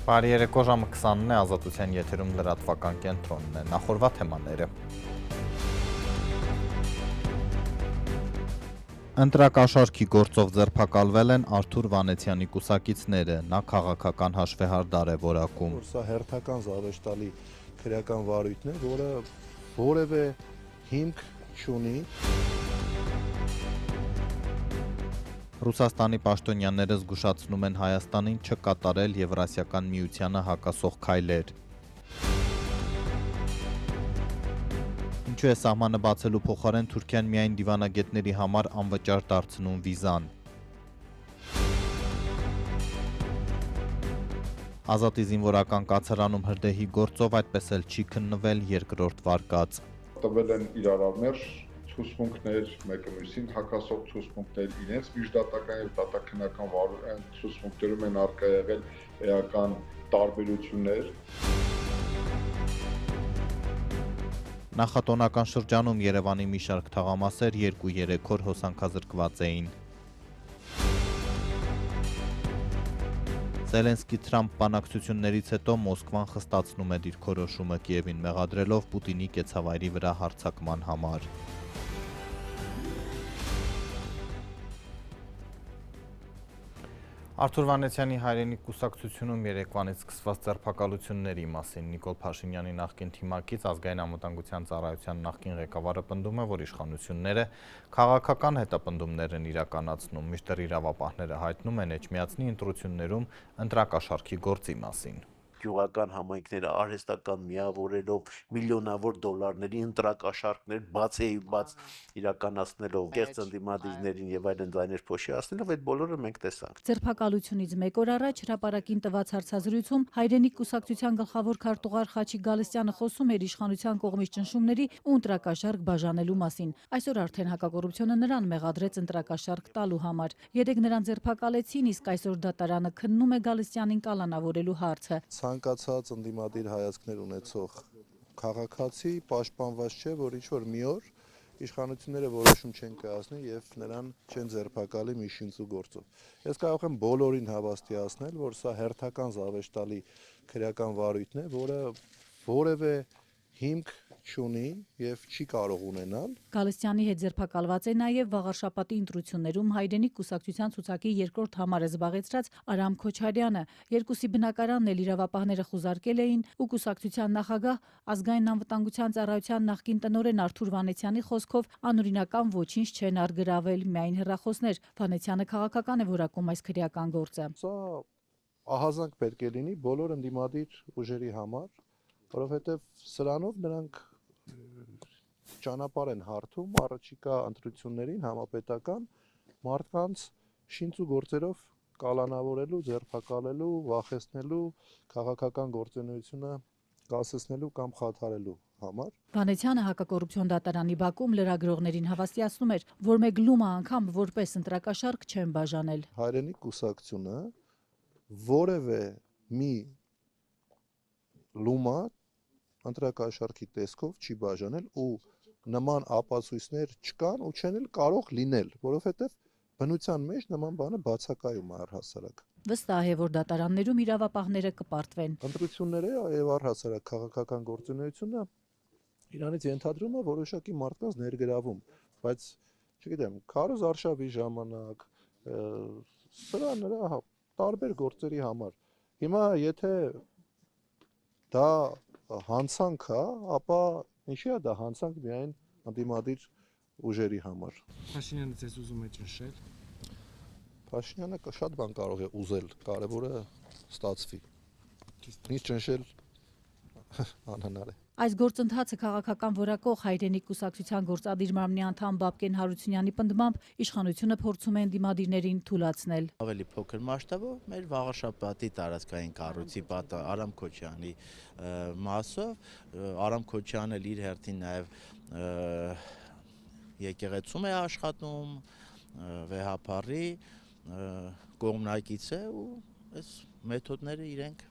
Բարի երեկո, ժամը 20-ն է, Ազատության եթերում լրատվական կենտրոնն է, նախորդ թեմաները։ Ընտրակաշարքի գործով ձերբակալվել են Արթուր Վանեցյանի կուսակիցները, նա քաղաքական հաշվեհարդար է որակում։ Սա հերթական զավեշտալի քրեական վարույթն է, որը որևէ հիմք չունի։ Ռուսաստանի պաշտոնյաները զգուշացնում են Հայաստանին չկատարել Եվրասիական միությանը հակասող քայլեր։ Ինչու է սահմանը բացելու փոխարեն Թուրքիան միայն դիվանագետների համար անվճար դարձնում վիզան։ Ազատի զինվորական կացարանում հրդեհի գործով այդպես էլ չի քննվել երկրորդ վարկած։ Տվել են իրարամերժ ցուցմունքներ, մեկը մյուսին հակասող ցուցմունքներ, իրենց միջդատական եւ դատաքննական ցուցմունքներում են արկա եղել էական տարբերություններ։ Նախատոնական շրջանում Երևանի մի շարք թաղամասեր 2-3 օր հոսանքազրկված էին։ Զելենսկի-Թրամփ բանակցություններից հետո Մոսկվան խստացնում է դիրքորոշումը Կիևին մեղադրելով Պուտինի կեցավայրի վրա հարձակման համար։ Արթուր Վանեցյանի հայրենիք կուսակցությունում երեկվանից սկսված ձերբակալությունների մասին Նիկոլ Փաշինյանի նախկին թիմակից Ազգային անվտանգության ծառայության նախկին ղեկավարը պնդում է, որ իշխանությունները քաղաքական հետապնդումներ են իրականացնում, մինչդեռ իրավապահները հայտնում են Էջմիածնի ընտրություններում ընտրակաշառքի գործի մասին։ Գյուղական համայնքները արհեստական միավորելով միլիոնավոր դոլարների ընտրակաշառքներ բաց իրականացնելով կեղծ ընդդիմադիրներին եւ այլն ձայներ փոշիացնելով այդ բոլորը մենք տեսանք։ Ձերբակալությունից մեկ օր առաջ հրապարակին տված հարցազրույցում հայրենիք կուսակցության գլխավոր քարտուղար Խաչիկ Գալստյանը խոսում էր իշխանության կողմից ճնշումների ու ընտրակաշառք բաժանելու մասին։ Այսօր արդեն հակակոռուպցիոնը նրան մեղադրեց ընտրակաշառք տալու համար։ Երեկ նրան ձերբակալեցին, իսկ այսօր դատարանը քննում է Գալստյանին կալանավորելու հարցը։ Ցանկացած ընդդիմադիր հայացքներ ունեցող քաղաքացի պաշտպանված չէ, որ ինչ-որ մի օր իշխանությունները որոշում չեն կայացնի եւ նրան չեն ձերբակալի մի շինծու գործով։ Ես կարող եմ բոլորին հավաստիացնել, որ սա հերթական զավեշտալի քրեական վարույթն է, որը որևէ հիմք չունի եւ չի կարող ունենալ։ Գալստյանի հետ ձերբակալված է նաեւ վաղարշապատի ընտրություններում հայրենիք կուսակցության ցուցակի երկրորդ համարը զբաղեցրած Արամ Քոչարյանը։ Երկուսի բնակարանն էլ իրավապահները խուզարկել էին ու կուսակցության նախագահ Ազգային անվտանգության ծառայության նախկին տնօրեն Արթուր Վանեցյանի խոսքով անօրինական ոչինչ չեն արգրավել, միայն հեռախոսներ։ Վանեցյանը քաղաքական է որակում այս քրեական գործը։ Սա ահազանգ պետք է լինի բոլոր ընդդիմադիր ուժերի համար, որովհետեւ սրանով նրանք ճանապարհ են հարթում առաջիկա ընտրություններին համապետական մարդկանց շինծու գործերով կալանավորելու, ձերբակալելու, վախեցնելու, քաղաքական գործունեությունը կասեցնելու կամ խաթարելու համար։ Վանեցյանը հակակոռուպցիոն դատարանի բակում լրագրողներին հավաստիացնում էր, որ մեկ լումա անգամ որպես ընտրակաշառք չեն բաժանել։ Հայրենիք կուսակցությունը որևէ մի լումա ընտրակաշառքի տեսքով չի բաժանել ու նման ապացույցներ չկան ու չեն էլ կարող լինել, որովհետև բնության մեջ նման բանը բացակայում է առհասարակ։ Վստահ է, որ դատարաններում իրավապահները կպարտվեն։ Ընտրությունները եւ առհասարակ քաղաքական գործունեությունը իրանից ենթադրում է որոշակի մարդկանց ներգրավում, բայց չգիտեմ, քարոզ արշավի ժամանակ սրա նրա տարբեր գործերի համար։ Հիմա եթե դա հանցանք է, ապա ինչի է դա հանցանք միայն ընդդիմադիր ուժերի համար։ Փաշինյանը ձեզ ուզում է ճնշել։ Փաշինյանը շատ բան կարող է ուզել, կարևորը ստացվի։ Ինչ ճնշել անհնար է։ Այս գործընթացը քաղաքական որակող հայրենիք կուսակցության գործադիր մարմնի անդամ Բաբկեն Հարությունյանի պնդմամբ իշխանությունը փորձում է ընդդիմադիրներին թուլացնել։ Ավելի փոքր մասշտաբով մեր վաղարշապատի տարածքային կառույցի պատը Արամ Քոչյանի մասով Արամ Քոչյանը իր հերթին նաև եկեղեցում է աշխատում, վեհապարի կողմնակից է ու այս մեթոդները իրենք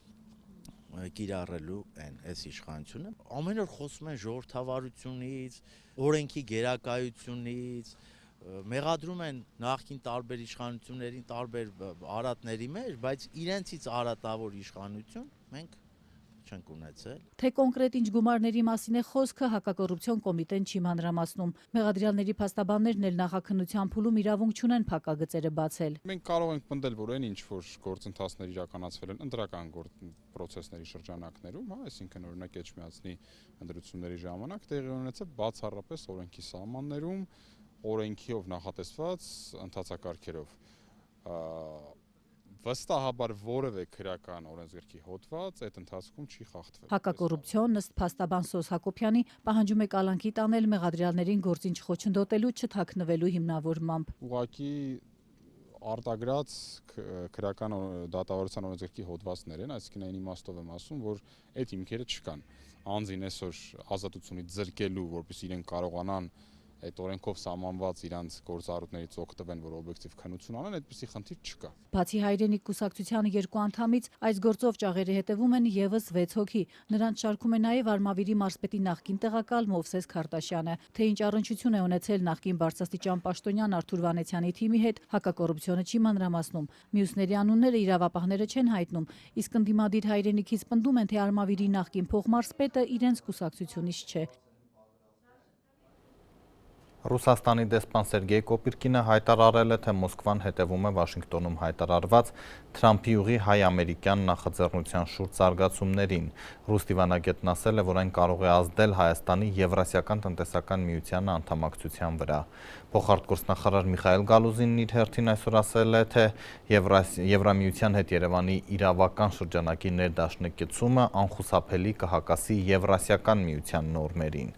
կիրառելու են այս իշխանությունը։ Ամեն օր խոսում են ժողովրդավարությունից, օրենքի գերակայությունից, մեղադրում են նախկին տարբեր իշխանություններին, տարբեր արատների մեջ, բայց իրենցից արատավոր իշխանություն մենք չենք ունեցել։ Թե կոնկրետ ինչ գումարների մասին է խոսքը, հակակոռուպցիոն կոմիտեն չի մանրամասնում։ Մեղադրյալների փաստաբաններն էլ նախաքննության փուլում իրավունք չունեն փակագծերը բացել։ Մենք կարող ենք պնդել, որ այն ինչ որ գործընթացներ իրականացվել են ընտրական պրոցեսների շրջանակներում, հա, այսինքն օրինակ Էջմիածնի ընտրությունների ժամանակ տեղի ունեցել բացառապես օրենքի սահմաններում, օրենքիով նախատեսված ընթացակարգերով։ Վստահաբար որևէ քրեական օրենսգրքի հոդված այդ ընթացքում չի խախտվել։ Հակակոռուպցիոն ըստ փաստաբան Սոս Հակոբյանի պահանջում է կալանքի տանել մեղադրյալներին գործին չխոչընդոտելու, չթաքնվելու հիմնավորմամբ։ Ուղղակի արտագրած քրեական դատավարության օրենսգրքի հոդվածներ են, այսինքն այն իմաստով եմ ասում, որ այդ հիմքերը չկան։ Անձին այսօր ազատությունից զրկելու, որպեսզի իրենք կարողանան այդ օրենքով սահմանված իրանց գործառույթներից օգտվեն, որ օբյեկտիվ քննություն անեն, այդպիսի խնդիր չկա։ Բացի Հայրենիք կուսակցության 2 անդամից, այս գործով ճաղերի հետևում են եւս 6 հոգի։ Նրանց շարքում է նաեւ Արմավիրի մարզպետի նախկին տեղակալ Մովսես Քարտաշյանը։ Թե ինչ առնչություն է ունեցել նախկին բարձրաստիճան պաշտոնյան Արթուր Վանեցյանի թիմի հետ, հակակոռուպցիոնը չի մանրամասնում։ Մյուսների անունները իրավապահները չեն հայտնում, իսկ ընդդիմադիր Հայրենիքից պնդում են, թե Արմավիրի նախկին փոխմարզպետը իրենց կուսակցությունից չէ։ Ռուսաստանի դեսպան Սերգեյ Կոպիրկինը հայտարարել է, թե Մոսկվան հետևում է Վաշինգտոնում հայտարարված Թրամփի ուղի հայ-ամերիկյան նախաձեռնության շուրջ զարգացումներին։ Ռուս դիվանագետն ասել է, որ այն կարող է ազդել Հայաստանի Եվրասիական տնտեսական միության անդամակցության վրա։ Փոխարտգործնախարար Միխայել Գալուզինն իր հերթին այսօր ասել է, թե Եվրամիության հետ Երևանի իրավական շրջանակի ներդաշնակցումը անխուսափելի կհակասի Եվրասիական միության նորմերին։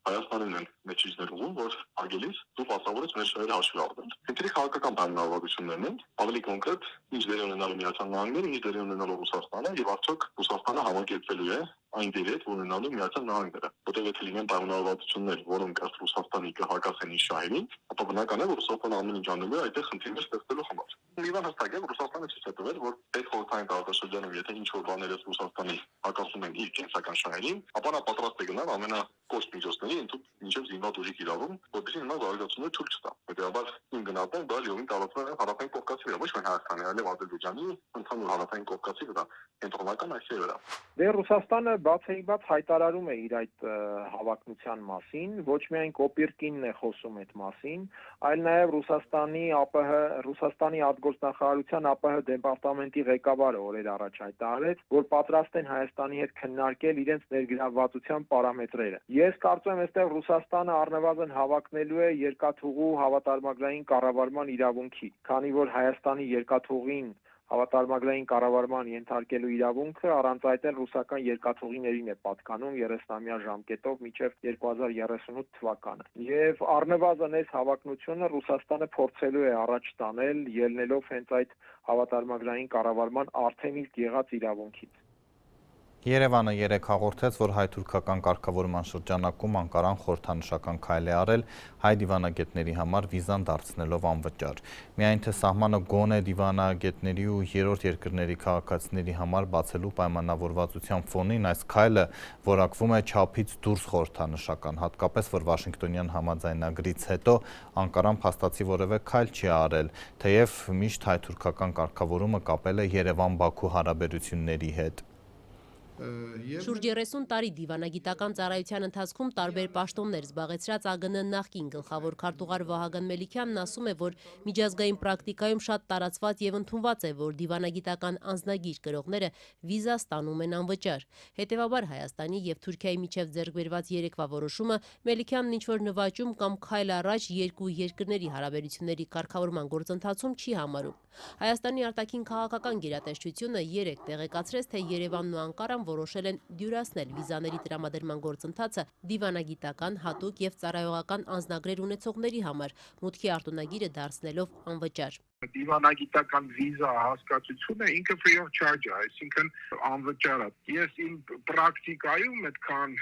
Հայաստանին են մեջիջներ ուղում, որ արգելից դու պասավորից մեր շահերը հաշվի առնել։ Քննի քաղաքական բանավորություններն են, ավելի կոնկրետ ինչ դեր ունենալու Միացյալ Նահանգները, ինչ դեր ունենալու Ռուսաստանը եւ արդյոք Ռուսաստանը համակերպվելու է այն դերի հետ, որ ունենալու Միացյալ Նահանգները։ Որտեղ եթե լինեն բանավորություններ, որոնք ըստ Ռուսաստանի կհակասեն իր շահերին, ապա բնական է, որ Ռուսաստանը ամեն ինչ անելու է այդտեղ խնդիրներ ստեղծելու համար։ Միվան հստակ է, որ Ռուսաստանը ցույց է տվել, որ այդ խորհրդային տարածաշրջանում, եթե ինչ-որ բաներս Ռուսաստանի հակասում են իր կենսական շահերին, ապա նա պատրաստ է գնալ ամենակոշտ միջոցների մինչև զինված ուժի կիրառում, որպեսզի նման զարգացումներ ցույց տա։ Հետեւաբար ին գնահատում դա յովին տարածվում է հարավային Կովկասի վրա, ոչ միայն Հայաստանի, այլև Ադրբեջանի, ընդհանուր հարավային Կովկասի վրա, կենտրոնական Ասիայի վրա։ Դե Ռուսաստանը բացեիբաց հայտարարում է իր այդ հավակնության մասին, ոչ միայն Կոպիրկինն է խոսում այդ մասին, այլ նաև Ռուսաստանի արտգործնախարարության ԱՊՀ դեպարտամենտի ղեկավարը օրեր առաջ հայտարարեց, որ պատրաստ են Հայաստանի հետ քննարկել իրենց ներգրավվածության պարամետրերը։ Ես կարծում եմ, այստեղ Ռուսաստանը առնվազն հավակնելու է երկաթուղու հավատարմագրային կառավարման իրավունքի, քանի որ Հայաստանի երկաթուղին հավատարմագրային կառավարման ենթարկելու իրավունքը առանց այդ էլ ռուսական երկաթուղիներին է պատկանում 30-ամյա ժամկետով մինչև 2038 թվականը։ Եվ առնվազն այս հավակնությունը Ռուսաստանը փորձելու է առաջ տանել, ելնելով հենց այդ հավատարմագրային կառավարման արդեն իսկ եղած իրավունքից։ Երևանը երեկ հաղորդեց, որ հայ-թուրքական կարգավորման շրջանակում Անկարան խորհրդանշական քայլ է արել հայ դիվանագետների համար վիզան դարձնելով անվճար։ Միայն թե սահմանը գոնե դիվանագետների ու երրորդ երկրների քաղաքացիների համար բացելու պայմանավորվածության ֆոնին այս քայլը որակվում է չափից դուրս խորհրդանշական, հատկապես որ Վաշինգտոնյան համաձայնագրից հետո Անկարան փաստացի որևէ քայլ չի արել, թեև միշտ հայ-թուրքական կարգավորումը կապել է Երևան-Բաքու հարաբերությունների հետ։ Շուրջ 30 տարի դիվանագիտական ծառայության ընթացքում տարբեր պաշտոններ զբաղեցրած ԱԳՆ նախկին գլխավոր քարտուղար Վահագն Մելիքյանն ասում է, որ միջազգային պրակտիկայում շատ տարածված եւ ընդունված է, որ դիվանագիտական անձնագիր կրողները վիզա ստանում են անվճար։ Հետևաբար Հայաստանի եւ Թուրքիայի միջև ձեռք բերված երեկվա որոշումը Մելիքյանն ինչ-որ նվաճում կամ քայլ առաջ երկու երկրների հարաբերությունների կարգավորման գործընթացում չի համարում։ Հայաստանի արտաքին քաղաքական գերատեսչությունը երեկ տեղեկացրեց, թե Երևանն ու Անկարան որոշել են դյուրացնել վիզաների տրամադրման գործընթացը դիվանագիտական, հատուկ եւ ծառայողական անձնագրեր ունեցողների համար, մուտքի արտոնագիրը դարձնելով անվճար։ Դիվանագիտական վիզա հասկացությունը ինքը free of charge է, այսինքն անվճար է։ Ես իմ պրակտիկայում այդքան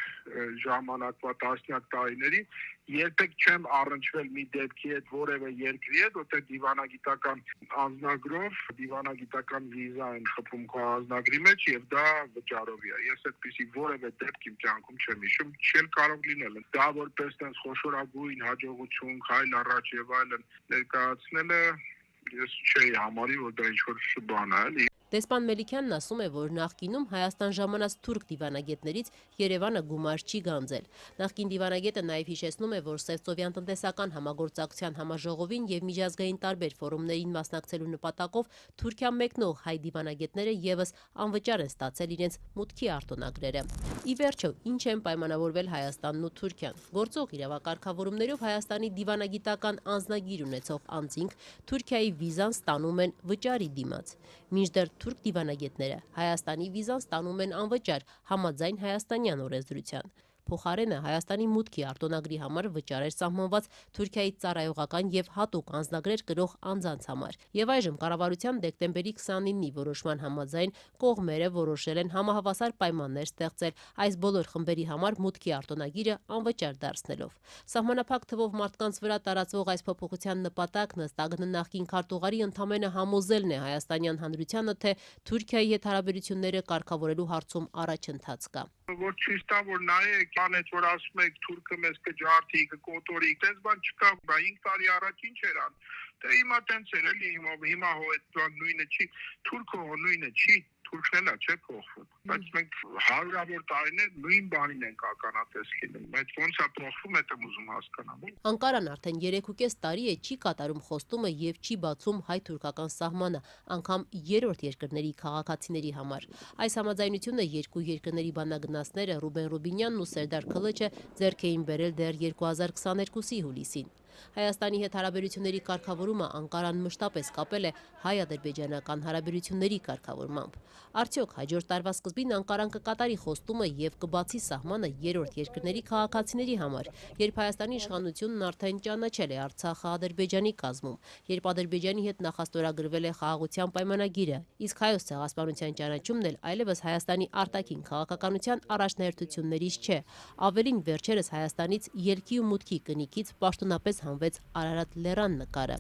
ժամանակվա տասնյակ տարիների երբեք չեմ առնչվել մի դեպքի հետ որևէ երկրի հետ, որտեղ դիվանագիտական անձնագրով դիվանագիտական վիզա են խփում քո անձնագրի մեջ եւ դա վճարովի է։ Ես այդպիսի որևէ դեպք իմ կյանքում չեմ հիշում, չել կարող լինել։ Դա որպես տես խոշորագույն հաջողություն, քայլ առաջ եւ այլն ներկայացնելը ես չէի համարի, որ դա ինչ-որ բան է, էլի։ Դեսպան Մելիքյանն ասում է, որ նախկինում Հայաստան ժամանած թուրք դիվանագետներից Երևանը գումար չի գանձել։ Նախկին դիվանագետը նաև հիշեցնում է, որ Սևծովյան տնտեսական համագործակցության համաժողովին եւ միջազգային տարբեր ֆորումներին մասնակցելու նպատակով Թուրքիա մեկնող հայ դիվանագետները եւս անվճար են ստացել իրենց մուտքի արտոնագրերը։ Ի վերջո, ինչ են պայմանավորվել Հայաստանն ու Թուրքիան։ Գործող իրավակարգավորումներով Հայաստանի դիվանագիտական անձնագիր ունեցող անձինք Թուրքիայի վիզան ստանում են վճարի դիմաց։ Մինչդեռ թուրք դիվանագետները Հայաստանի վիզան ստանում են անվճար համաձայն հայաստանյան օրենսդրության։ Փոխարենը Հայաստանի մուտքի արտոնագրի համար վճար էր սահմանված Թուրքիայի ծառայողական եւ հատուկ անձնագրեր կրող անձանց համար։ Եվ այժմ կառավարության դեկտեմբերի 29-ի որոշման համաձայն կողմերը որոշել են համահավասար պայմաններ ստեղծել այս բոլոր խմբերի համար մուտքի արտոնագիրը անվճար դարձնելով։ Սահմանափակ թվով մարդկանց վրա տարածվող այս փոփոխության նպատակն ըստ ԱԳՆ նախկին քարտուղարի ընդամենը համոզելն է հայաստանյան հանրությանը, թե Թուրքիայի հետ հարաբերությունները կարգավորելու հարցում առաջընթաց կա։ Որ ցույց տա, որ նայեք, անեց որ ասում եք թուրքը մեզ կջարդի, կկոտորի, դες բան չկա, 5 տարի առաջ ինչ էր ան։ Դե հիմա տենց էր էլի, հիմա հո այդ բան նույնը չի, թուրքը հո նույնը չի, թուրքն էլ չէ փոխվում։ Բայց մենք հարյուրավոր տարիներ նույն բանին ենք ականատես լինում։ Այդ ոնց է փոխվում, դա եմ ուզում հասկանալ։ Անկարան արդեն 3.5 տարի է չի կատարում խոստումը եւ չի բացում հայ-թուրքական սահմանը, անգամ երրորդ երկրների քաղաքացիների համար։ Այս համաձայնությունը երկու երկրների բանագնացները Ռուբեն Ռուբինյանն ու Սերդար Քլիչը ձեռք էին բերել դեռ 2022-ի հուլիսին։ Հայաստանի հետ հարաբերությունների կարգավորումը Անկարան մշտապես կապել է հայ-ադրբեջանական հարաբերությունների կարգավորմամբ։ Արդյոք հաջորդ տարվա սկզբին Անկարան կկատարի խոստումը եւ կբացի սահմանը երրորդ երկրների քաղաքացիների համար, երբ Հայաստանի իշխանությունն արդեն ճանաչել է Արցախը Ադրբեջանի կազմում, երբ Ադրբեջանի հետ նախաստորագրվել է խաղաղության պայմանագիրը, իսկ Հայոց ցեղասպանության ճանաչումն էլ այլևս Հայաստանի արտաքին քաղաքականության առաջնահերթություններից չէ։ Ավելին վերջերս Հայաստանից ելքի ու մուտքի կնիքից պաշտոնապես հանվեց Արարատ Լեռան նկարը։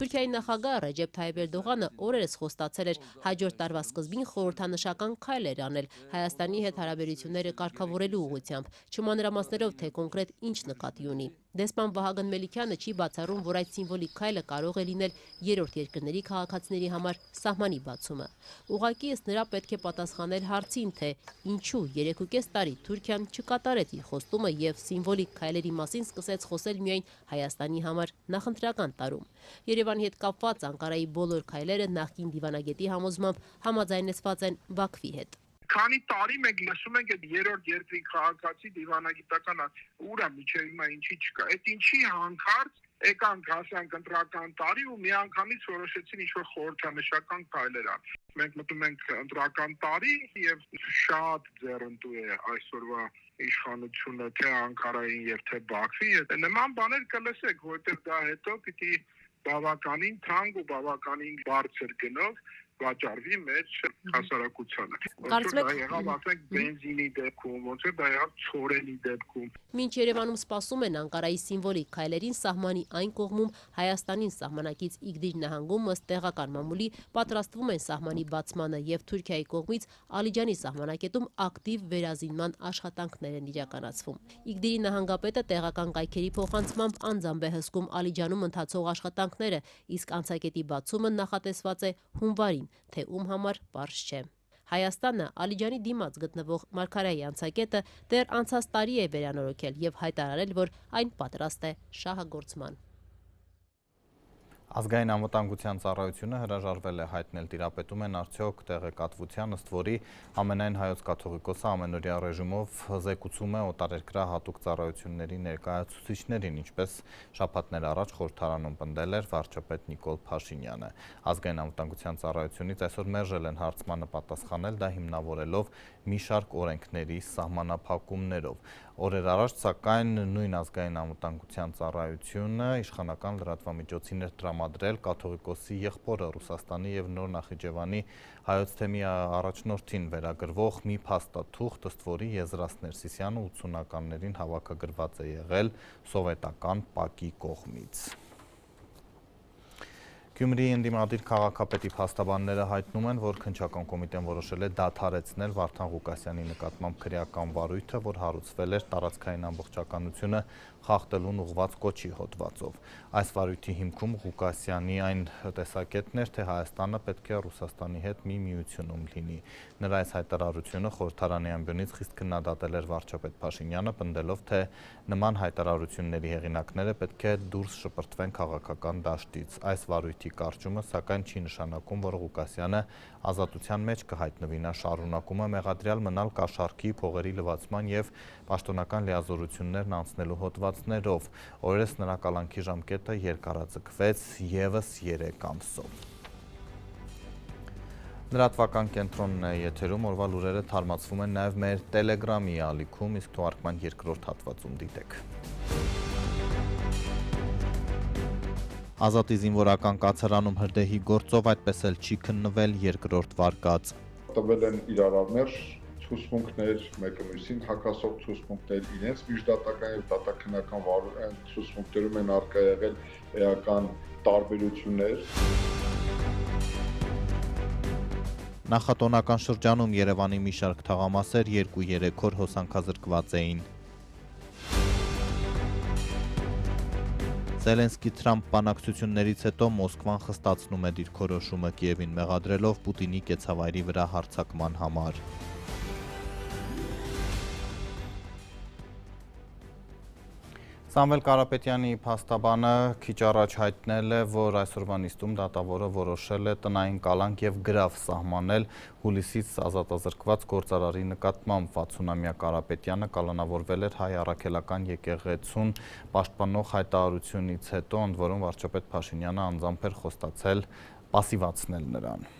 Թուրքիայի նախագահ Ռեջեփ Թայիփ Էրդողանը օրերս խոստացել էր հաջորդ տարվա սկզբին խորհրդանշական քայլեր անել Հայաստանի հետ հարաբերությունները կարգավորելու ուղղությամբ, չմանրամասներով թե կոնկրետ ինչ նկատի ունի։ Դեսպան Վահագն Մելիքյանը չի բացառում, որ այդ սիմվոլիկ քայլը կարող է լինել երրորդ երկրների քաղաքացիների համար սահմանի բացումը։ Ուղղակի ըստ նրա պետք է պատասխանել հարցին, թե ինչու 3.5 տարի Թուրքիան չկատարեց իր խոստումը եւ սիմվոլիկ քայլերի մասին սկսեց խոսել միայն Հայաստանի համար նախընտրական տարում։ Երևանի հետ կապված Անկարայի բոլոր քայլերը նախկին դիվանագետի համոզմամբ համաձայնեցված են Բաքվի հետ։ Քանի տարի մենք լսում ենք այդ երրորդ երկրի քաղաքացի դիվանագիտական ուրա միջև հիմա ինչի չկա։ Այդ ինչի հանկարծ եկանք հասանք ընտրական տարի ու միանգամից որոշեցին ինչ-որ խորհրդանշական քայլեր անել։ Մենք մտնում ենք ընտրական տարի եւ շատ ձեռնտու է այսօրվա իշխանությունը թե Անկարային եւ թե Բաքվի։ Նման բաներ կլսեք, որովհետեւ դա հետո պիտի բավականին թանկ ու բավականին բարձր գնով վաճառվի մեր հասարակությանը։ Ոնց դա եղավ, ասենք բենզինի դեպքում, ոնց դա եղավ ցորենի դեպքում։ Մինչ Երևանում սպասում են Անկարայի սիմվոլիկ քայլերին սահմանի այն կողմում Հայաստանին սահմանակից Իգդիր նահանգում ըստ տեղական մամուլի պատրաստվում են սահմանի բացմանը եւ Թուրքիայի կողմից Ալիջանի սահմանակետում ակտիվ վերազինման աշխատանքներ են իրականացվում։ Իգդիրի նահանգապետը տեղական կայքերի փոխանցմամբ անձամբ է հսկում Ալիջանում ընթացող աշխատանքները, իսկ անցակետի բացումը նախատեսված է հունվարին, թե ում համար պարզ չէ։ Հայաստանը Ալիջանի դիմաց գտնվող Մարգարայի անցակետը դեռ անցած տարի է վերանորոգել եւ հայտարարել, որ այն պատրաստ է շահագործման։ Ազգային անվտանգության ծառայությունը հրաժարվել է հայտնել տիրապետում են արդյոք տեղեկատվության, ըստ որի ամենայն հայոց կաթողիկոսը ամենօրյա ռեժիմով զեկուցում է օտարերկրյա հատուկ ծառայությունների ներկայացուցիչներին, ինչպես շաբաթներ առաջ խորհրդարանում պնդել էր վարչապետ Նիկոլ Փաշինյանը։ Ազգային անվտանգության ծառայությունից այսօր մերժել են հարցմանը պատասխանել, դա հիմնավորելով մի շարք օրենքների սահմանափակումներով։ օրեր առաջ, սակայն նույն ազգային անվտանգության ծառայությունը իշխանական լրատվամիջոցին էր տրամադրել կաթողիկոսի եղբորը Ռուսաստանի եւ Նոր Նախիջևանի հայոց թեմի առաջնորդին վերագրվող մի փաստաթուղթ, ըստ որի Եզրաստ Ներսիսյանը 80-ականներին հավաքագրված է եղել սովետական ՊԱԿ-ի կողմից։ Գյումրիի ընդդիմադիր քաղաքապետի փաստաբանները հայտնում են, որ քննչական կոմիտեն որոշել է դադարեցնել Վարդան Ղուկասյանի նկատմամբ քրեական վարույթը, որ հարուցվել էր տարածքային ամբողջականությունը խախտելուն ուղղված կոչի հոդվածով։ Այս վարույթի հիմքում Ղուկասյանի այն տեսակետն էր, թե Հայաստանը պետք է Ռուսաստանի հետ մի միությունում լինի։ Նրա այս հայտարարությունը խորհրդարանի ամբիոնից խիստ քննադատել էր վարչապետ Փաշինյանը, պնդելով, թե նման հայտարարությունների հեղինակները պետք է դուրս շպրտվեն քաղաքական դաշտից։ Այս վարույթի կարճումը, սակայն չի նշանակում, որ Ղուկասյանը ազատության մեջ կհայտնվի, նա շարունակում է մեղադրյալ մնալ կաշառքի, փողերի լվացման եւ պաշտոնական լիազորություններն անցնելու հոդվածներով։ Օրերս նրա կալանքի ժամկետը երկարաձգվեց եւս 3 ամսով։ Լրատվական կենտրոնն է եթերում, օրվա լուրերը թարմացվում են նաև մեր Telegram-ի ալիքում, իսկ թողարկման երկրորդ հատվածում դիտեք։ Ազատի զինվորական կացարանում հրդեհի գործով այդպես էլ չի քննվել երկրորդ վարկած։ Տվել են իրարամերժ ցուցմունքներ, մեկը մյուսին հակասող ցուցմունքներ, իրենց միջդատական եւ դատաքննական ցուցմունքներում են արկա եղել էական տարբերություններ։ Նախատոնական շրջանում Երևանի մի շարք թաղամասեր 2-3 օր հոսանքազրկված էին։ Զելենսկի-Թրամփ բանակցություններից հետո Մոսկվան խստացնում է դիրքորոշումը Կիևին մեղադրելով Պուտինի կեցավայրի վրա հարձակման համար։ Սամվել Կարապետյանի փաստաբանը քիչ առաջ հայտնել է, որ այսօրվա նիստում դատավորը որոշել է տնային կալանք եւ գրավ սահմանել հուլիսից ազատազրկված գործարարի նկատմամբ 60-ամյա Կարապետյանը կալանավորվել էր հայ առաքելական եկեղեցուն պաշտպանող հայտարարությունից հետո, ընդ որում վարչապետ Փաշինյանը անձամբ էր խոստացել պասիվացնել նրան։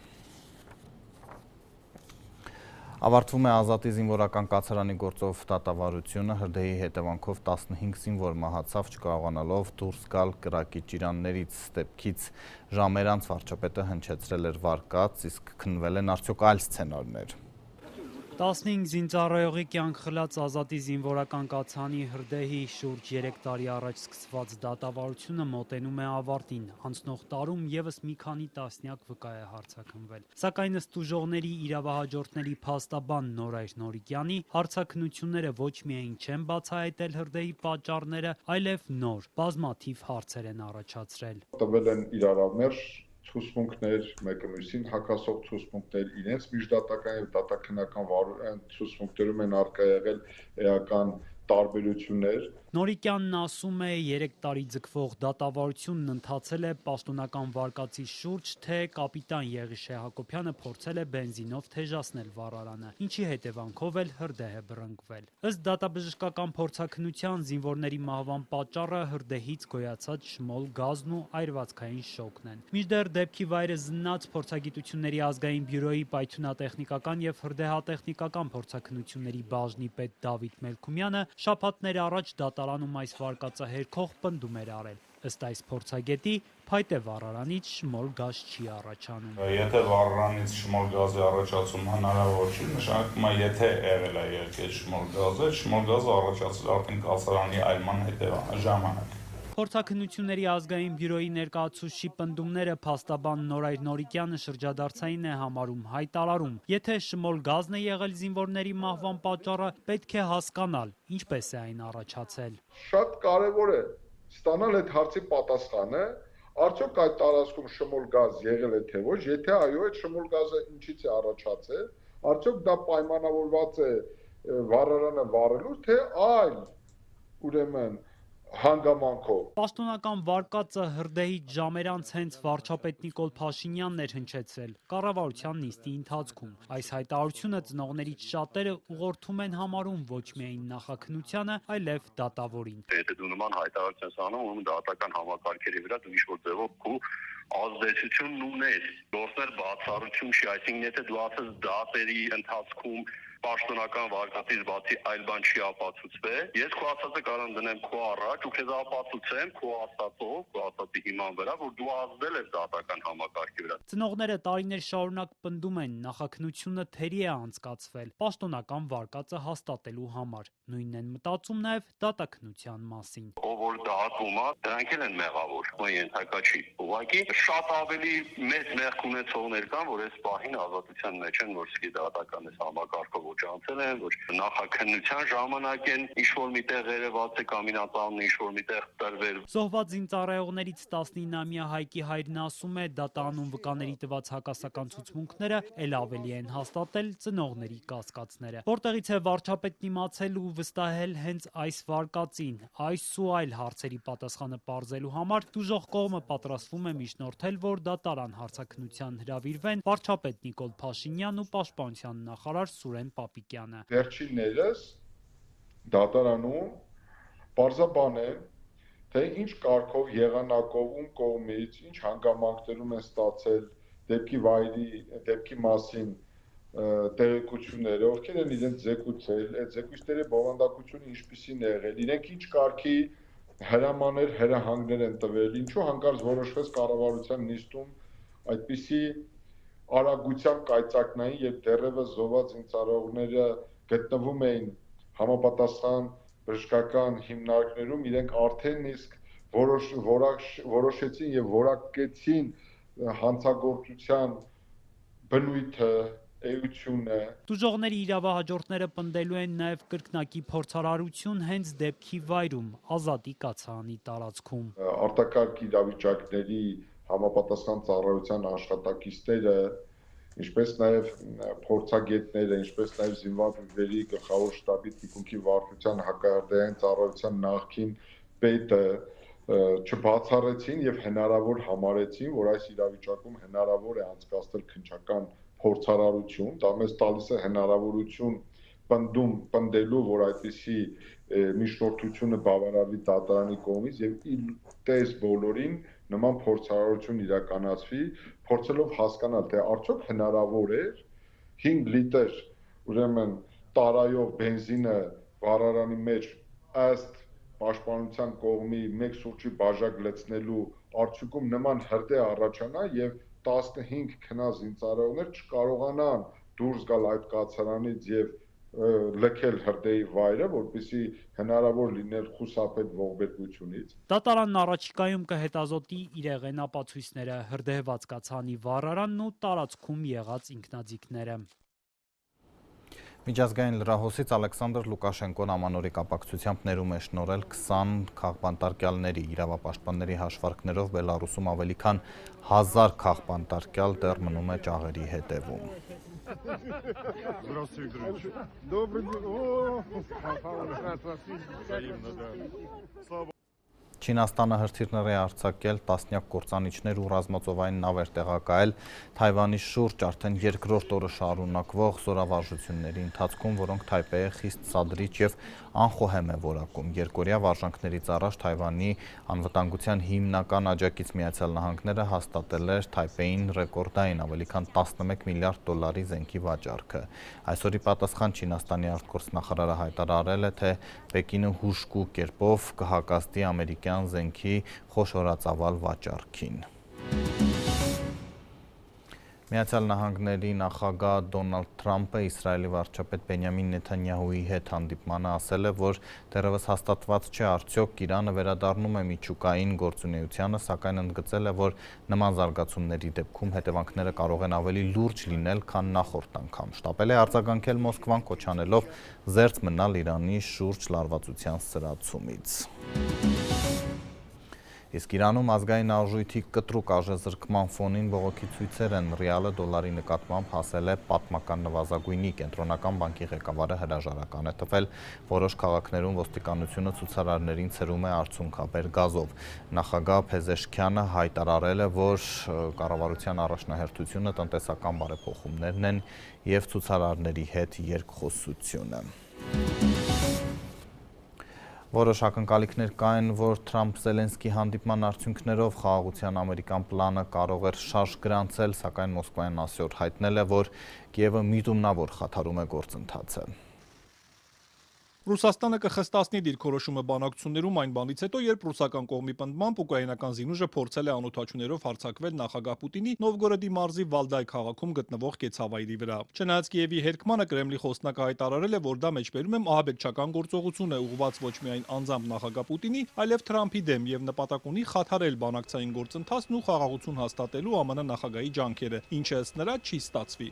Ավարտվում է Ազատի զինվորական կացարանի գործով դատավարությունը, հրդեհի հետևանքով 15 զինվոր մահացավ, չկարողանալով դուրս գալ կրակի ճիրաններից, ստեպքից ժամեր անց վարչապետը հնչեցրել էր վարկած, իսկ քննվել են արդյոք այլ սցենարներ։ 15 զինծառայողի կյանք խլած Ազատի զինվորական կացարանի հրդեհի շուրջ 3 տարի առաջ սկսված դատավարությունը մոտենում է ավարտին, անցնող տարում եւս մի քանի տասնյակ վկա է հարձակնվել։ Սակայն ըստ ուժողների իրավահաջորդների փաստաբան Նորայր Նորիկյանի հարցաքննությունները ոչ միայն չեն բացահայտել հրդեհի պատճառները, այլև նոր, բազմաթիվ հարցեր են առաջացրել։ Տվել են իրարամերժ ցուցմունքներ, մեկը մյուսին հակասող ցուցմունքներ, իրենց միջդատական եւ դատաքննական ցուցմունքներում են արկա եղել էական տարբերություններ։ Նորիկյանն ասում է 3 տարի ձգվող դատավարությունն ընթացել է պաշտոնական վարկածի շուրջ, թե կապիտան Եղիշե Հակոբյանը փորձել է բենզինով թեժացնել վառարանը, ինչի հետևանքով էլ հրդեհ է բռնկվել։ Ըստ դատաբժշկական փորձաքննության զինվորների մահվան պատճառը հրդեհից գոյացած շմոլ գազն ու այրվածքային շոկն են։ Մինչդեռ դեպքի վայրը զննած փորձագիտությունների ազգային բյուրոյի պայթյունատեխնիկական եւ հրդեհատեխնիկական փորձաքննությունների բաժնի պետ Դավիթ Մելքումյանը շաբաթներ առաջ դատարանում այս վարկածը հերքող պնդում էր արել։ Ըստ այս փորձագետի, փայտե վառարանից շմոլ գազ չի առաջանում։ Եթե վառարանից շմոլ գազի առաջացում հնարավոր չի, նշանակում է, եթե եղել է եկել շմոլ գազը առաջացել արդեն կացարանի այլման ժամանակ։ Փորձաքննությունների ազգային բյուրոյի ներկայացուցչի պնդումները փաստաբան Նորայր Նորիկյանը շրջադարձային է համարում, հայտարարում. եթե շմոլ գազն է եղել զինվորների մահվան պատճառը, պետք է հասկանալ, ինչպես է այն առաջացել։ Շատ կարևոր է ստանալ այդ հարցի պատասխանը, արդյոք այդ տարածքում շմոլ գազ եղել է թե ոչ, եթե այո, այդ շմոլ գազը ինչից է առաջացել, արդյոք դա պայմանավորված է վառարանը վառելուց, թե այլ ուրեմն հանգամանքով։ Պաշտոնական վարկածը հրդեհից ժամեր անց հենց վարչապետ Նիկոլ Փաշինյանն էր հնչեցրել կառավարության նիստի ընթացքում։ Այս հայտարարությունը ծնողներից շատերը ուղղորդում են համարում ոչ միայն նախաքննությանը, այլև դատավորին։ Եթե դու նման հայտարարություն ես անում, ուրեմն դատական համակարգերի վրա դու ինչ-որ ձևով քո ազդեցությունն ուներ, գործներ բացառություն չի, այսինքն եթե դու ասես դատերի ընթացքում պաշտոնական վարկածից բացի այլ բան չի ապացուցվել, ես քո ասածը կարող դնեմ քո առաջ ու քեզ ապացուցեմ քո ասածի հիման վրա, որ դու ազդել ես դատական համակարգի վրա։ Ծնողները տարիներ շարունակ պնդում են, նախաքննությունը թերի է անցկացվել պաշտոնական վարկածը հաստատելու համար։ Նույնն են մտածում նաև դատաքննության մասին։ Ով որ դատում է, դրանք էլ են մեղավոր, ենթակա չի։ Ուղղակի շատ ավելի մեծ մեղք ունեցողներ կան, որ այս պահին ազատության մեջ են, որ սկի դատական այս համակարգով ոչանցել են, որ նախաքննության ժամանակ են ինչ-որ միտեղ երևաց է կամ իրացանունը ինչ-որ միտեղ տրվել։ Զոհված զինծառայողներից 19-ամյա Հայկի հայրն ասում է, դատանուն վկաների տված հակասական ցուցմունքները ել ավելի են հաստատել ծնողների կասկածները։ Որտեղից է վարչապետն իմացել ու վստահել հենց այս վարկածին, այս ու այլ հարցերի պատասխանը պարզելու համար դժոխք կողմը պատրաստվում է միջնորդել, որ դատարան հարցաքննության հրավիրվեն վարչապետ Նիկոլ Փաշինյանն ու պաշտպանության նախարար Սուրեն Պապիկյանը։ Վերջիններս դատարանում պարզաբան է, թե ինչ կարգով եղանակով ում կողմից, ինչ հանգամանքներում են ստացել դեպքի մասին տեղեկությունները, ովքեր են իրենց զեկուցել, այդ զեկույցների բովանդակությունը ինչպիսին է եղել, իրենք ինչ կարգի հրամաններ, հրահանգներ են տվել, ինչու հանկարծ որոշվեց կառավարության նիստում այդպիսի արագությամբ կայծակնային, երբ դեռևս զոհված զինծառայողները գտնվում էին համապատասխան բժշկական հիմնարկներում, իրենք արդեն իսկ որոշեցին եւ որակեցին հանցագործության բնույթը, էությունը։ Տուժողների իրավահաջորդները պնդելու են նաև կրկնակի փորձարարություն հենց դեպքի վայրում, Ազատի կացարանի տարածքում։ Արտակարգ իրավիճակների համապատասխան ծառայության աշխատակիցները, ինչպես նաև փորձագետները, ինչպես նաև զինված ուժերի գլխավոր շտաբի թիկունքի վարչության հակահրդեհային ծառայության նախկին պետը չբացառեցին եւ հնարավոր համարեցին, որ այս իրավիճակում հնարավոր է անցկացնել քննչական փորձարարություն, դա մեզ տալիս է հնարավորություն պնդելու, որ այդպիսի միջնորդությունը բավարարվի դատարանի կողմից եւ իլտես բոլորին նման փորձարարություն իրականացվի, փորձելով հասկանալ, թե արդյոք հնարավոր է 5 լիտր ուրեմն տարայով բենզինը վառարանի մեջ ըստ պաշտպանության կողմի մեկ սուրճի բաժակ լցնելու արդյունքում նման հրդեհ առաջանա եւ 15 քնած զինծառայողներ չկարողանան դուրս գալ այդ կացարանից եւ լքել հրդեհի վայրը, որպեսզի հնարավոր լիներ խուսափել ողբերգությունից։ Դատարանն առաջիկայում կհետազոտի իրեղեն ապացույցները, հրդեհված կացարանի վառարանն ու տարածքում եղած ինքնաձիգները։ Միջազգային լրահոսից Ալեքսանդր Լուկաշենկոն ամանորի կապակցությամբ ներում է շնորհել 20 քաղբանտարկյալների, իրավապաշտպանների հաշվարկներով Բելարուսում ավելի քան 1000 քաղբանտարկյալ դեռ մնում է ճաղերի հետևում։ Չինաստանը հրթիռներ է արձակել, տասնյակ կործանիչներ ու ռազմածովային նավեր տեղակայել Թայվանի շուրջ արդեն երկրորդ օրը շարունակվող զորավարժությունների ընթացքում, որոնք Թայպեյը խիստ սադրիչ եւ անխոհեմ է որակում։ Երկօրյա վարժանքներից առաջ Թայվանի անվտանգության հիմնական աջակից Միացյալ Նահանգները հաստատել էր Թայպեյին ռեկորդային ավելի քան 11 միլիարդ դոլարի զենքի վաճառքը։ Այսօրի պատասխան Չինաստանի արտգործնախարարը հայտարարել է, թե Պեկինը հուժկու կերպով կհակազդի ամերիկյան զենքի խոշորածավալ վաճառքին։ Միացյալ Նահանգների նախագահ Դոնալդ Թրամփը Իսրայելի վարչապետ Բենյամին Նեթանյահուի հետ հանդիպմանը ասել է, որ դեռևս հաստատված չէ արդյոք Իրանը վերադառնում է միջուկային գործունեությանը, սակայն ընդգծել է, որ նման զարգացումների դեպքում հետևանքները կարող են ավելի լուրջ լինել, քան նախորդ անգամ։ Շտապել է արձագանքել Մոսկվան, կոչ անելով զերծ մնալ Իրանի շուրջ լարվածության սրացումից։ Իսկ Իրանում ազգային արժույթի կտրուկ արժեզրկման ֆոնին բողոքի ցույցեր են, ռիալը դոլարի նկատմամբ հասել է պատմական նվազագույնի, կենտրոնական բանկի ղեկավարը հրաժարական է տվել, որոշ քաղաքներում ոստիկանությունը ցուցարարներին ցրում է արցունքաբեր գազով։ Նախագահ Փեզեշքյանը հայտարարել է, որ կառավարության առաջնահերթությունը տնտեսական բարեփոխումներն են եւ ցուցարարների հետ երկխոսությունը։ Որոշ ակնկալիքներ կային, որ Թրամփ-Զելենսկի հանդիպման արդյունքներով խաղաղության ամերիկյան պլանը կարող էր շարժ գրանցել, սակայն Մոսկվան այսօր հայտնել է, որ Կիևը միտումնավոր խաթարում է գործընթացը։ Ռուսաստանը կխստացնի դիրքորոշումը բանակցություններում այն բանից հետո, երբ ռուսական կողմի պնդմամբ ուկրաինական զինուժը փորձել է անօդաչուներով հարձակվել նախագահ Պուտինի Նովգորոդի մարզի Վալդայ քաղաքում գտնվող կեցավայրի վրա։ Չնայած Կիևի հերկմանը Կրեմլի խոսնակը հայտարարել է, որ դա մեջբերում է ահաբեկչական գործողություն է ուղղված ոչ միայն անձամբ նախագահ Պուտինի, այլև Թրամփի դեմ եւ նպատակ ունի խաթարել բանակցային գործընթացն ու խաղաղություն հաստատելու ԱՄՆ նախագահի ջանքերը, ինչը ըստ նրա չի ստացվի։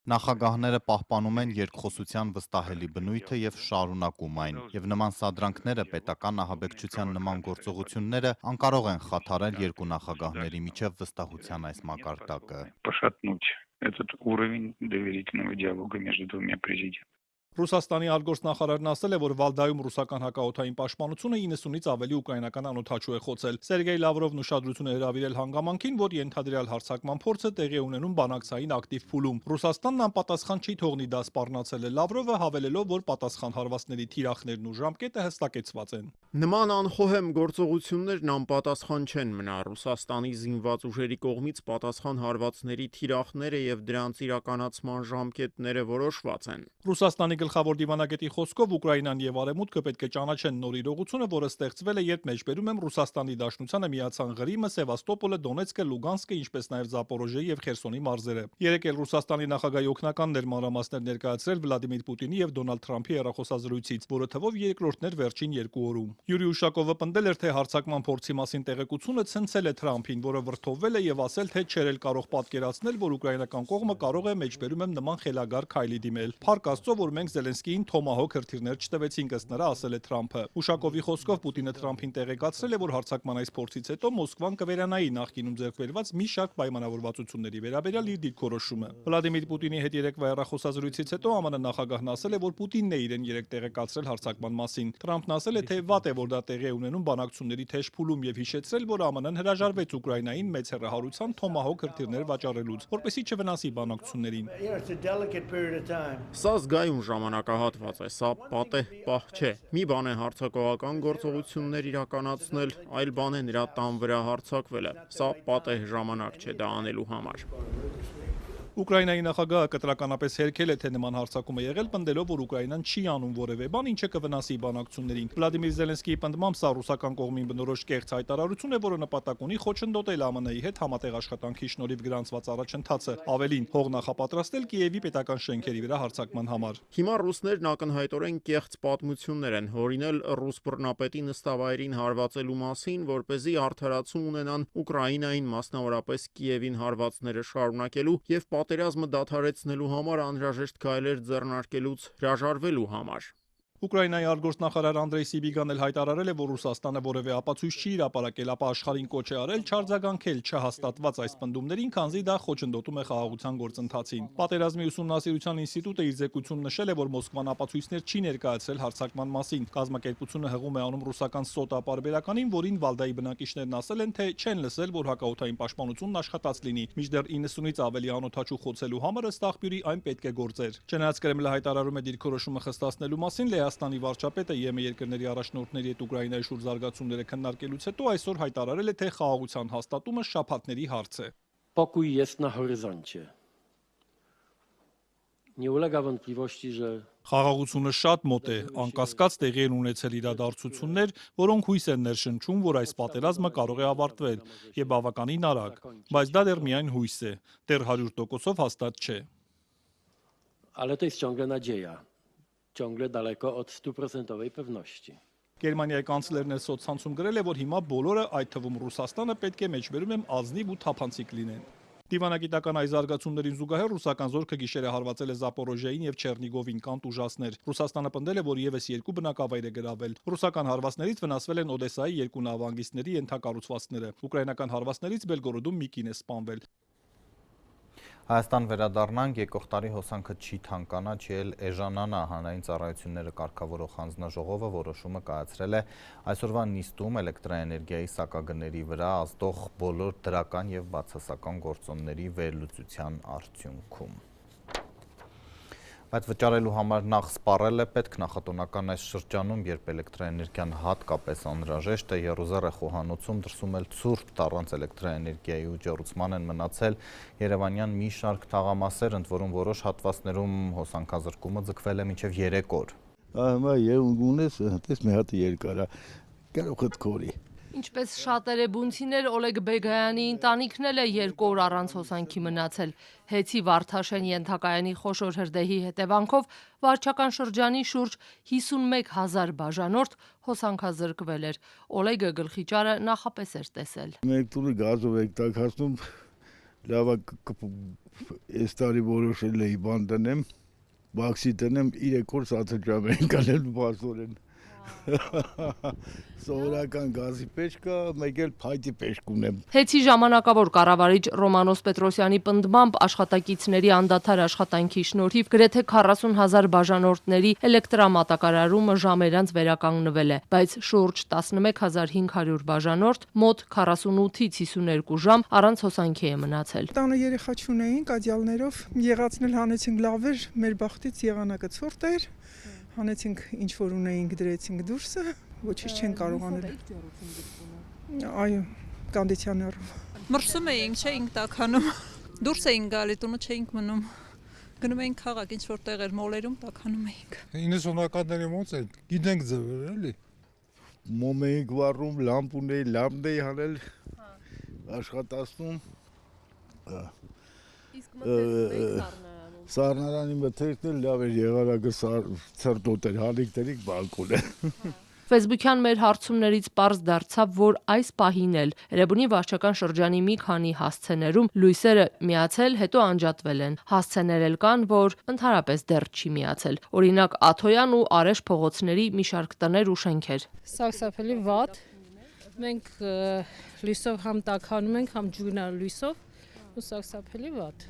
Նախագահները պահպանում են երկխոսության վստահելի բնույթը եւ շարունակում այն, եւ նման սադրանքները պետական ահաբեկչության նման գործողությունները անկարող են խաթարել երկու նախագահների միջև վստահության այս մակարդակը։ Ռուսաստանի արտգործնախարարն ասել է, որ Վալդայում ռուսական հակաօդային պաշտպանությունը 90-ից ավելի ուկրաինական անօդաչու է խոցել։ Սերգեյ Լավրովն ուշադրություն է հրավիրել հանգամանքին, որ ենթադրյալ հարձակման փորձը տեղի ունենում բանակցային ակտիվ փուլում։ Ռուսաստանն անպատասխան չի թողնի դա սպառնացել է Լավրովը, հավելելով, որ պատասխան հարվածների թիրախներն ու ժամկետը հստակեցված են։ Նման անխոհեմ գործողություններն անպատասխան չեն մնա։ Ռուսաստանի զինված ուժերի կողմից պատասխան հարվածների թիրախները եւ դրանց իրականացման ժամկետները որոշված են։ Ռուսաստանի գլխավոր դիվանագետի խոսքով Ուկրաինան եւ Արևմուտքը պետք է ճանաչեն նոր իրողությունը, որը ստեղծվել է, երբ մեջբերում են Ռուսաստանի Դաշնությանը միացան Ղրիմը, Սևաստոպոլը, Դոնեցկը, Լուգանսկը, ինչպես նաեւ Զապորոժիե եւ Խերսոնի մարզերը։ Երեկ էլ Ռուսաստանի նախագահի օգնականներ մանրամասներ ներկայացրել Վլադիմիր Պուտինի եւ Դոնալդ Թրամփի հեռախոսազրույցից, որը թվով երկրորդն էր վերջին 2 օրում։ Յուրի Ուշակովը պնդել էր, թե հարձակման փորձի մասին տեղեկությունը ցնցել է Թրամփին, որը վրդովվել է եւ ասել, թե չէր էլ կարող պատկերացնել, որ ուկրաինական կողմը կարող է մեջբերում եմ նման խելագար քայլի դիմել։ Փառք Աստծո, որ մենք Զելենսկիին Թոմահոք հրթիռներ չտվեցինք, ըստ նրա ասել է Թրամփը։ Ուշակովի խոսքով Պուտինը Թրամփին տեղեկացրել է, որ հարձակման այս փորձից հետո Մոսկվան կվերանայի նախկինում ձեռք բերված մի շարք պայմանավորվածությունների վերաբերյալ իր դիրքորոշումը։ Վլադիմիր Պուտինի հետ երեկվա հեռախոսազրույցից հետո ԱՄՆ նախագահն ասել է, որ Պուտինն է իրեն երեք տեղեկացրել հարձակման մասին։ Թրամփն ասել է, թե վատ է, որ դա տեղի է ունենում բանակցությունների թեժ փուլում եւ հիշեցրել, որ ԱՄՆ-ն հրաժարվեց Ուկրաինային մեծ հեռահարության Թոմահոք հրթիռներ վաճառելուց, որպեսզի չվնասի բանակցություններին։ Սա զգայուն ժամանակահատված է, սա պատեհ պահ չէ։ Մի բան է հարձակողական գործողություններ իրականացնել, այլ բան է նրա տան վրա հարձակվելը։ Սա պատեհ ժամանակ չէ դա անելու համար։ Ուկրաինայի նախագահը կտրականապես հերքել է, թե նման հարձակում է եղել, պնդելով, որ Ուկրաինան չի անում որևէ բան, ինչը կվնասի բանակցություններին։ Վլադիմիր Զելենսկիի պնդմամբ սա ռուսական կողմին բնորոշ կեղծ հայտարարություն է, որը նպատակ ունի խոչընդոտել ԱՄՆ-ի հետ համատեղ աշխատանքի շնորհիվ գրանցված առաջընթացը, ավելին հող նախապատրաստել Կիևի պետական շենքերի վրա հարձակման համար։ Հիմա ռուսներն ակնհայտորեն կեղծ պատմություններ են հորինել ռուս բռնապետի նստավայրին հարվածելու մասին, որպեսզի արդարացում ունենան Ուկրաինային, մասնավորապես Կիևին հարվածները շարունակելու եւ պատերազմը դադարեցնելու համար անհրաժեշտ քայլեր ձեռնարկելուց հրաժարվելու համար։ Ուկրաինայի արտգործնախարար Անդրեյ Սիբիգան էլ հայտարարել է, որ Ռուսաստանը որևէ ապացույց չի հրապարակել, ապա աշխարհին կոչ է արել չարձագանքել չհաստատված այս պնդումներին, քանզի դա խոչընդոտում է խաղաղության գործընթացին։ Պատերազմի ուսումնասիրության ինստիտուտը իր զեկույցում նշել է, որ Մոսկվան ապացույցներ չի ներկայացրել հարձակման մասին։ Կազմակերպությունը հղում է անում ռուսական սոտա պարբերականին, որին Վալդայի բնակիչներն ասել են, թե չեն լսել, որ հակաօդային պաշտպանությունն աշխատած լինի, մինչդեռ 90-ից ավելի անօդաչու խոցելու համար ըստ աղբյուրի այն պետք է գործեր։ Չնայած Կրեմլը հայտարարում է դիրքորոշումը խստացնելու մասին, Հայաստանի վարչապետը ԵՄ երկրների առաջնորդների հետ Ուկրաինայի շուրջ զարգացումները քննարկելուց հետո այսօր հայտարարել է, թե խաղաղության հաստատումը շաբաթների հարց է։ Pokój jest na horyzoncie. Nie ulega wątpliwości, że Խաղաղությունը շատ մոտ է, անկասկած տեղի են ունեցել իրադարձություններ, որոնք հույս են ներշնչում, որ այս պատերազմը կարող է ավարտվել եւ բավականին արագ, բայց դա դեռ միայն հույս է, դեռ 100%-ով հաստատ չէ։ Ale to jest ciągle nadzieja. Ciągle daleko od 100% pewności. Գերմանիայի կանցլերն էլ սոցցանցում գրել է, որ հիմա բոլորը, այդ թվում Ռուսաստանը, պետք է մեջբերում են ազնիվ ու թափանցիկ լինեն։ Դիվանագիտական այս զարգացումներին զուգահեռ ռուսական զորքը գիշերը հարվածել է Զապորոժիային եւ Չեռնիգովին կանտ ուժասներ։ Ռուսաստանը պնդել է, որ եւս 2 բնակավայր է գրավել։ Ռուսական հարվածներից վնասվել են Օդեսայի 2 նավահանգիստների ենթակառուցվածքները։ Ուկրաինական հարվածներից Բելգորոդում մի կին է սպանվել։ Հայաստան վերադառնանք, եկող տարի հոսանքը չի թանկանա, չի էլ էժանանա հանրային ծառայությունները կարգավորող հանձնաժողովը որոշումը կայացրել է այսօրվա նիստում էլեկտրաէներգիայի սակագների վրա ազդող բոլոր դրական եւ բացասական գործոնների վերլուծության արդյունքում։ Բայց վճարելու համար նախ սպառել է պետք նախատոնական այս շրջանում, երբ էլեկտրաէներգիան հատկապես անհրաժեշտ է, Եռուզեռ խոհանոցում դրսում էլ ցուրտ առանց էլեկտրաէներգիայի ու ջեռուցման են մնացել Երևանյան մի շարք թաղամասեր, ընդ որում որոշ հատվածներում հոսանքազրկումը ձգվել է մինչև 3 օր։ Ահա եւ ունես, հենց մի հատ երկար է, կարող է քորի։ Ինչպես շատ էրեբունցիներ, Օլեգ Բեգայանի ընտանիքն էլ է 2 օր առանց հոսանքի մնացել։ Հեցի Վարդաշեն ենթակայանի խոշոր հրդեհի հետևանքով վարչական շրջանի շուրջ 51,000 բաժանորդ հոսանքազրկվել էր։ Օլեգը գլխիճարը նախապես էր տեսել։ Մենք տունը գազով եք տաքացնում, լավ այս տարի որոշել էի բան տնեմ, բաքսի տնեմ 3 օր սացրջամ ենք անել բազորեն։ Սովորական գազի պեչկա, մեկ էլ փայտի պեչք ունեմ։ Հեցի ժամանակավոր կառավարիչ Ռոմանոս Պետրոսյանի պնդմամբ աշխատակիցների անդադար աշխատանքի շնորհիվ գրեթե 40,000 բաժանորդների էլեկտրամատակարարումը ժամերանց վերականգնվել է, բայց շուրջ 11,500 բաժանորդ մոտ 48-ից 52 ժամ առանց հոսանքի է մնացել։ Տանը երեխա չունեինք, ադյալներով եղածն էլ հանեցինք լավ էր, մեր բախտից եղանակը ցուրտ էր։ Հանեցինք ինչ որ ունեինք դրեցինք դուրսը, ոչինչ չեն կարողանել։ Այո, կոնդիցիոներով։ Մրսում էինք, չէինք տաքանում։ Դուրս էինք գալի, տունը չէինք մնում։ Գնում էինք քաղաք, ինչ որ տեղեր մոլերում տաքանում էինք։ 90-ականների մոտ է, գիտենք ձևեր, էլի։ Մոմ էինք վառում, լամպ ունեի, լամպ էի հանել, աշխատացնում։ Իսկ մտածում Սառնարանի մթերքն էլ լավ էր, եղանակը ցրտոտ էր, հալիքներիք բալկոն է։ Facebook-յան մեր հարցումներից պարզ դարձավ, որ այս պահին էլ Էրեբունի վարչական շրջանի մի քանի հասցեներում լույսերը միացել, հետո անջատվել են։ Հասցեներ էլ կան, որ ընդհանրապես դեռ չի միացել։ Օրինակ Աթոյան ու Արեշ փողոցների մի շարք տներ ու շենքեր։ Սարսափելի վատ։ Մենք լույսով համ տաքանում ենք, համ ջուրնա լույսով ու սարսափելի վատ։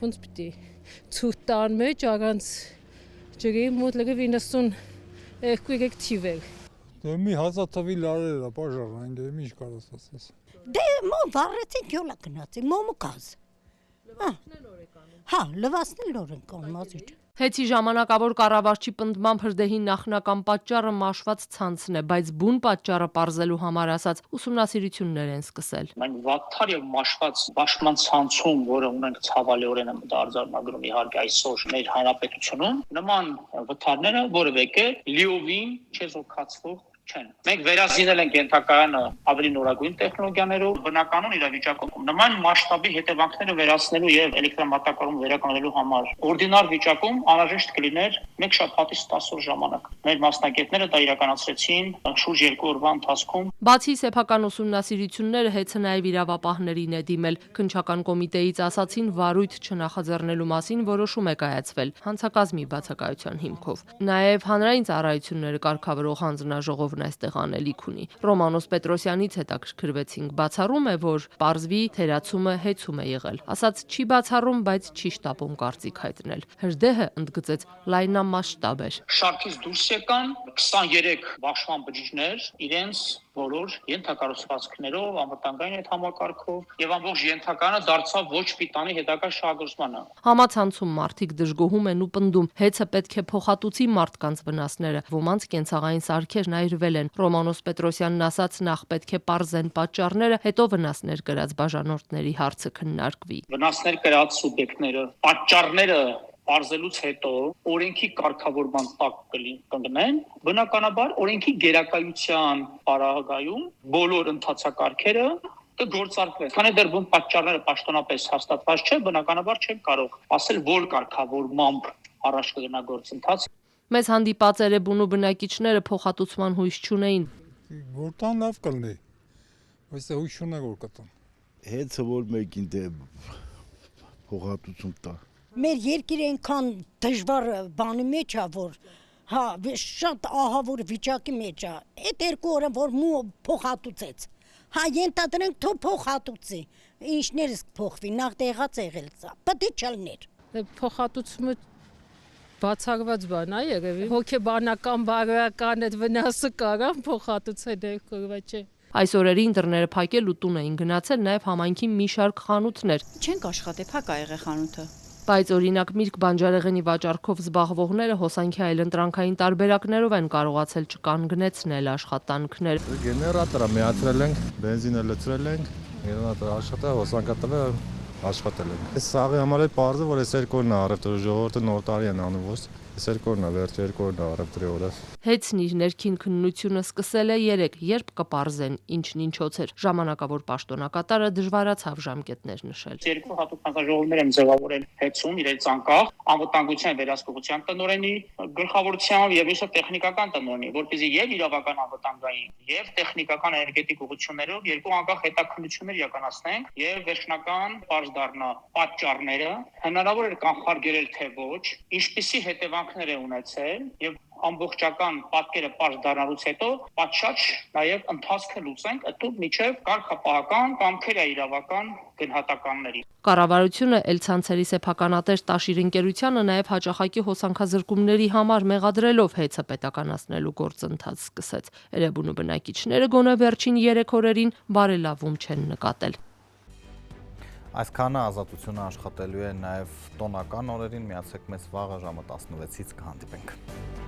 Ոնց պիտի ցուրտ տան մեջ առանց ջրի մոտ լեգվ 92 թիվեր։ Դե մի հազարթվի լարեր է բաժարան, դե ինչ կարաս ասես։ Դե մոմ վառեցինք յոլա գնացի, մոմը կազ։ Հա, լվացնել նոր են կանմազիչ։ Հեցի ժամանակավոր կառավարչի պնդմամբ հրդեհի նախնական պատճառը մաշված ցանցն է, բայց բուն պատճառը պարզելու համար ասած ուսումնասիրություններ են սկսել։ Մենք վատթար եւ մաշված բաշխման ցանցում, որը ունենք ցավալիորեն արձանագրում իհարկե այսօր մեր հանրապետությունում, նման վթարները որևէ կերպ լիովին չեզոքացվող չեն։ Մենք վերազինել ենք ենթակայանը ավելի նորագույն տեխնոլոգիաներով, բնականon իրավիճակում նման մասշտաբի հետևանքները վերացնելու եւ էլեկտրամատակարարումը վերականգնելու համար օրդինար վիճակում անհրաժեշտ կլիներ 1 շաբաթից 10 օր ժամանակ։ Մեր մասնագետները դա իրականացրեցին շուրջ 2 օրվա ընթացքում։ Բացի սեփական ուսումնասիրությունները հեծը նաեւ իրավապահներին է դիմել։ Քննչական կոմիտեից ասացին վարույթ չնախաձեռնելու մասին որոշում է կայացվել հանցակազմի բացակայության հիմքով։ Նաեւ հանրային ծառայությունները կարգավորող հանձնաժողով այստեղ անելիք ունի։ Ռոմանոս Պետրոսյանից հետաքրքրվեցինք, բացառում է, որ պարզվի թերացումը հեծում է եղել։ Ասաց չի բացառում, բայց չի շտապում կարծիք հայտնել։ Հրդեհը ընդգծեց լայնամասշտաբ էր։ Շարքից դուրս եկան 23 բաշխման բջիջներ իրենց բոլոր ենթակառուցվածքներով, անվտանգային այդ համակարգով եւ ամբողջ ենթականը դարձավ ոչ պիտանի հետագա շահագրգռմանը։ Համացանցում մարդիկ դժգոհում են ու պնդում, հեծը պետք է փոխհատուցի մարդկանց վնասները։ Ոմանց կենցաղային սարքերն այրվել են։ Ռոմանոս Պետրոսյանն ասաց, նախ պետք է պարզեն պատճառները, հետո վնասներ կրած բաժանորդների հարցը քննարկվի։ Վնասներ կրած սուբյեկտները, պատճառները Պարզելուց հետո օրենքի կարգավորման տակ կընկնեն, բնականաբար օրենքի գերակայության պարագայում բոլոր ընթացակարգերը կգործարկվեն։ Քանի դեռ բուն պատճառները պաշտոնապես հաստատված չէ, բնականաբար չեն կարող ասել որ կարգավորմամբ առաջ կգնա գործընթաց։ Մեզ հանդիպած Էրեբունու բնակիչները փոխհատուցման հույս չունեին։ Որտան լավ կլինի, բայց հույս չունեն որ կտան։ Հեծը որ մեկին դե փոխհատուցում տա։ Մեր երկիրը այնքան դժվար բանի մեջ է, որ հա շատ ահավոր վիճակի մեջ է։ Այդ 2 օրը որ մու փոխհատուցեց։ Հա ենթադրենք թո փոխհատուցի։ Ինչներս փոխվի, նախ տեղած եղել սա։ Պետք չլներ։ Փոխհատուցումը բացառված բան է եղել։ Հոգեբանական բարոյական այդ վնասը կարան փոխհատուցել 2 օրվա չէ։ Այս օրերի ինտերնետը փակել ու տուն էին գնացել նաև համայնքի մի շարք խանութներ։ Չենք աշխատել, փակ ա եղել խանութը։ Բայց օրինակ Միրգ բանջարեղենի վաճառքով զբաղվողները հոսանքի այլընտրանքային տարբերակներով են կարողացել չկանգնեցնել աշխատանքներ։ Գեներատորը միացրել ենք, բենզինը լցրել ենք, գեներատորը աշխատել, հոսանքը տվել, աշխատել ենք։ Այս սաղի համար է պարզը, որ այս երկրորդ առևտրի ժողովուրդը նոր տարի են անում, ոչ այս երկրորդն է, վերջ երկրորդն է առևտրի օրը։ Հեծն իր ներքին քննությունը սկսել է 3, երբ կպարզեն ինչն ինչոց էր։ Ժամանակավոր պաշտոնակատարը դժվարացավ ժամկետներ նշել։ Երկու հատուկ հանձնաժողովներ են ձևավորել հեծում իրենց անկախ անվտանգության վերահսկողության տնօրենի գլխավորությամբ եւ իշը տեխնիկական տնօրենի, որպեսզի եւ իրավական անվտանգային եւ տեխնիկական էներգետիկ ուղղություններով երկու անկախ հետաքննություններ իրականացնենք եւ վերջնական բարձ դառնա պատճառները, հնարավոր է կանխարգելել թե ոչ, ինչպիսի հետևանքներ է ունեցել եւ ամբողջական պատկերը պարզ դառնալուց հետո պատշաճ նաև ընթացքը լուծենք այդտեղ միջև կարգապահական կամ քրեաիրավական գնահատականների։ Կառավարությունը Էլ-ցանցերի սեփականատեր Տաշիր ընկերությանը նաև հաճախակի հոսանքազրկումների համար մեղադրելով հեծը պետականացնելու գործընթաց սկսեց։ Էրեբունու բնակիչները գոնե վերջին 3 օրերին բարելավում չեն նկատել։ Այսքանը Ազատությունը աշխատելու է նաև տոնական օրերին, միացեք մեզ վաղը ժամը 16-ից կհանդիպենք։